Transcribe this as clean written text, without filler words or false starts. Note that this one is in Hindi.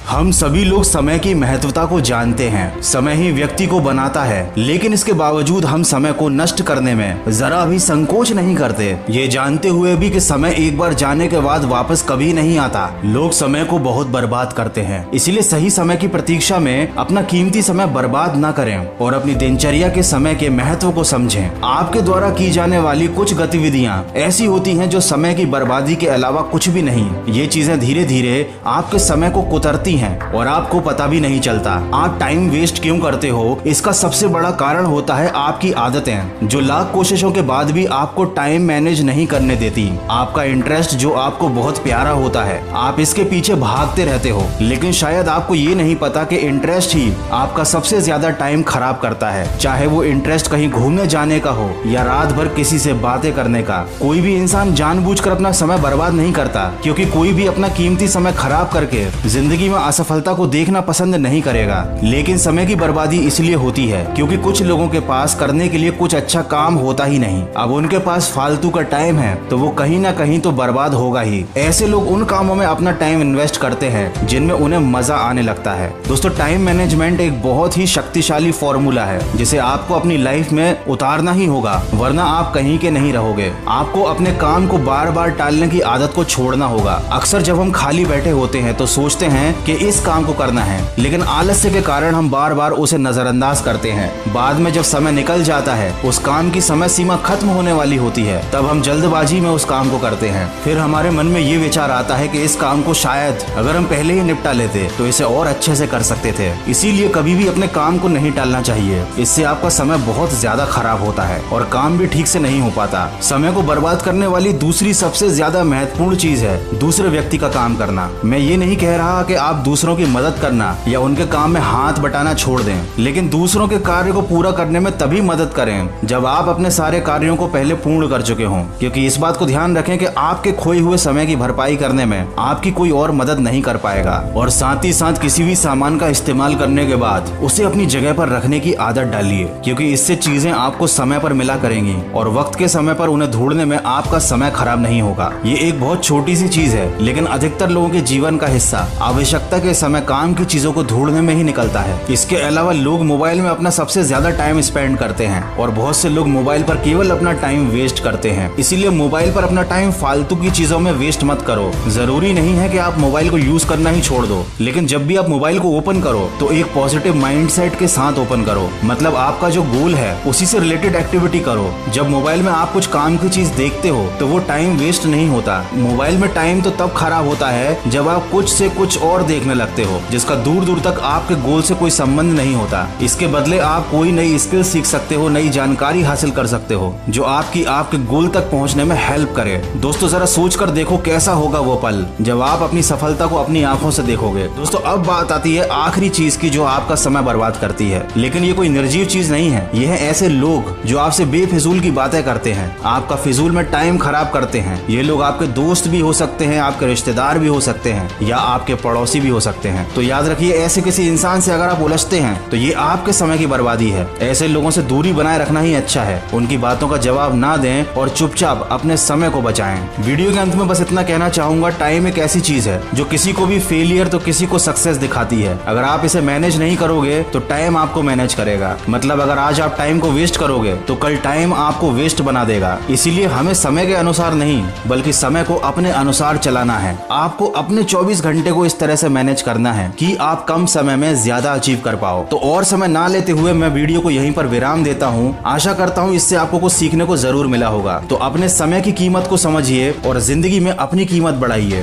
हम सभी लोग समय की महत्वता को जानते हैं। समय ही व्यक्ति को बनाता है, लेकिन इसके बावजूद हम समय को नष्ट करने में जरा भी संकोच नहीं करते, ये जानते हुए भी कि समय एक बार जाने के बाद वापस कभी नहीं आता। लोग समय को बहुत बर्बाद करते हैं, इसलिए सही समय की प्रतीक्षा में अपना कीमती समय बर्बाद न करें और अपनी दिनचर्या के समय के महत्व को समझें। आपके द्वारा की जाने वाली कुछ गतिविधियां ऐसी होती हैं जो समय की बर्बादी के अलावा कुछ भी नहीं। ये चीजें धीरे धीरे आपके समय को कुतरती हैं और आपको पता भी नहीं चलता। आप टाइम वेस्ट क्यों करते हो, इसका सबसे बड़ा कारण होता है आपकी आदतें, जो लाख कोशिशों के बाद भी आपको टाइम मैनेज नहीं करने देती। आपका इंटरेस्ट जो आपको बहुत प्यारा होता है, आप इसके पीछे भागते रहते हो, लेकिन शायद आपको ये नहीं पता कि इंटरेस्ट ही आपका सबसे ज्यादा टाइम खराब करता है। चाहे वो इंटरेस्ट कहीं घूमने जाने का हो या रात भर किसी से बातें करने का। कोई भी इंसान जानबूझकर अपना समय बर्बाद नहीं करता, क्योंकि कोई भी अपना कीमती समय खराब करके जिंदगी में असफलता को देखना पसंद नहीं करेगा। लेकिन समय की बर्बादी इसलिए होती है क्योंकि कुछ लोगों के पास करने के लिए कुछ अच्छा काम होता ही नहीं। अब उनके पास फालतू का टाइम है तो वो कहीं ना कहीं तो बर्बाद होगा ही। ऐसे लोग उन कामों में अपना टाइम इन्वेस्ट करते हैं जिनमें उन्हें मजा आने लगता है। दोस्तों, टाइम मैनेजमेंट एक बहुत ही शक्तिशाली फॉर्मूला है जिसे आपको अपनी लाइफ में उतारना ही होगा, वरना आप कहीं के नहीं रहोगे। आपको अपने काम को बार बार टालने की आदत को छोड़ना होगा। अक्सर जब हम खाली बैठे होते हैं तो सोचते हैं कि इस काम को करना है, लेकिन आलस्य के कारण हम बार बार उसे नजरअंदाज करते हैं। बाद में जब समय निकल जाता है, उस काम की समय सीमा खत्म होने वाली होती है, तब हम जल्दबाजी में उस काम को करते हैं। फिर हमारे मन में ये विचार आता है कि इस काम को शायद अगर हम पहले ही निपटा लेते तो इसे और अच्छे से कर सकते थे। इसीलिए कभी भी अपने काम को नहीं टालना चाहिए, इससे आपका समय बहुत ज्यादा खराब होता है और काम भी ठीक से नहीं हो पाता। समय को बर्बाद करने वाली दूसरी सबसे ज्यादा महत्वपूर्ण चीज है दूसरे व्यक्ति का काम करना। मैं ये नहीं कह रहा कि आप दूसरों की मदद करना या उनके काम में हाथ बटाना छोड़ दें, लेकिन दूसरों के कार्य को पूरा करने में तभी मदद करें जब आप अपने सारे कार्यों को पहले पूर्ण कर चुके हों। क्योंकि इस बात को ध्यान रखें कि आपके खोए हुए समय की भरपाई करने में आपकी कोई और मदद नहीं कर पाएगा। और साथ ही साथ किसी भी सामान का इस्तेमाल करने के बाद उसे अपनी जगह पर रखने की आदत डालिए, क्योंकि इससे चीजें आपको समय पर मिला करेंगी और वक्त के समय पर उन्हें ढूंढने में आपका समय खराब नहीं होगा। ये एक बहुत छोटी सी चीज है, लेकिन अधिकतर लोगों के जीवन का हिस्सा आवश्यकता के समय काम की चीजों को ढूंढने में ही निकलता है। इसके अलावा लोग मोबाइल में अपना सबसे ज्यादा टाइम स्पेंड करते हैं और बहुत से लोग मोबाइल पर केवल अपना टाइम वेस्ट करते हैं। इसीलिए मोबाइल पर अपना टाइम फालतू की चीजों में वेस्ट मत करो। जरूरी नहीं है कि आप मोबाइल को यूज करना ही छोड़ दो, लेकिन जब भी आप मोबाइल को ओपन करो तो एक पॉजिटिव माइंडसेट के साथ ओपन करो। मतलब आपका जो गोल है उसी से रिलेटेड एक्टिविटी करो। जब मोबाइल में आप कुछ काम की चीज देखते हो तो वो टाइम वेस्ट नहीं होता। मोबाइल में टाइम तो तब खराब होता है जब आप कुछ से कुछ और देखने लगते हो जिसका दूर दूर तक आपके गोल से कोई संबंध नहीं होता। इसके बदले आप कोई नई स्किल सीख सकते हो, नई जानकारी हासिल कर सकते हो जो आपके गोल तक पहुंचने में हेल्प करे। दोस्तों, जरा सोच कर देखो कैसा होगा वो पल जब आप अपनी सफलता को अपनी आंखों से देखोगे। दोस्तों, अब बात आती है आखिरी चीज की जो आपका समय बर्बाद करती है, लेकिन ये कोई निर्जीव चीज नहीं है। ये है ऐसे लोग जो आपसे बेफिजूल की बातें करते हैं, आपका फिजूल में टाइम खराब करते हैं। ये लोग आपके दोस्त भी हो सकते हैं, आपके रिश्तेदार भी हो सकते हैं या आपके पड़ोसी भी हो सकते हैं। तो याद रखिए, ऐसे किसी इंसान से अगर आप उलझते हैं तो ये आपके समय की बर्बादी है। ऐसे लोगों से दूरी बनाए रखना ही अच्छा है। उनकी बातों का जवाब ना दें और चुपचाप अपने समय को बचाएं। वीडियो के अंत में बस इतना कहना चाहूंगा, टाइम एक ऐसी चीज है जो किसी को भी फेलियर तो किसी को सक्सेस दिखाती है। अगर आप इसे मैनेज नहीं करोगे तो टाइम आपको मैनेज करेगा। मतलब अगर आज आप टाइम को वेस्ट करोगे तो कल टाइम आपको वेस्ट बना देगा। इसीलिए हमें समय के अनुसार नहीं बल्कि समय को अपने अनुसार चलाना है। आपको अपने 24 घंटे को इस तरह से मैनेज करना है कि आप कम समय में ज्यादा अचीव कर पाओ। तो और समय ना लेते हुए मैं वीडियो को यहीं पर विराम देता हूँ। आशा करता हूँ इससे आपको कुछ सीखने को जरूर मिला होगा। तो अपने समय की कीमत को समझिए और जिंदगी में अपनी कीमत बढ़ाइए।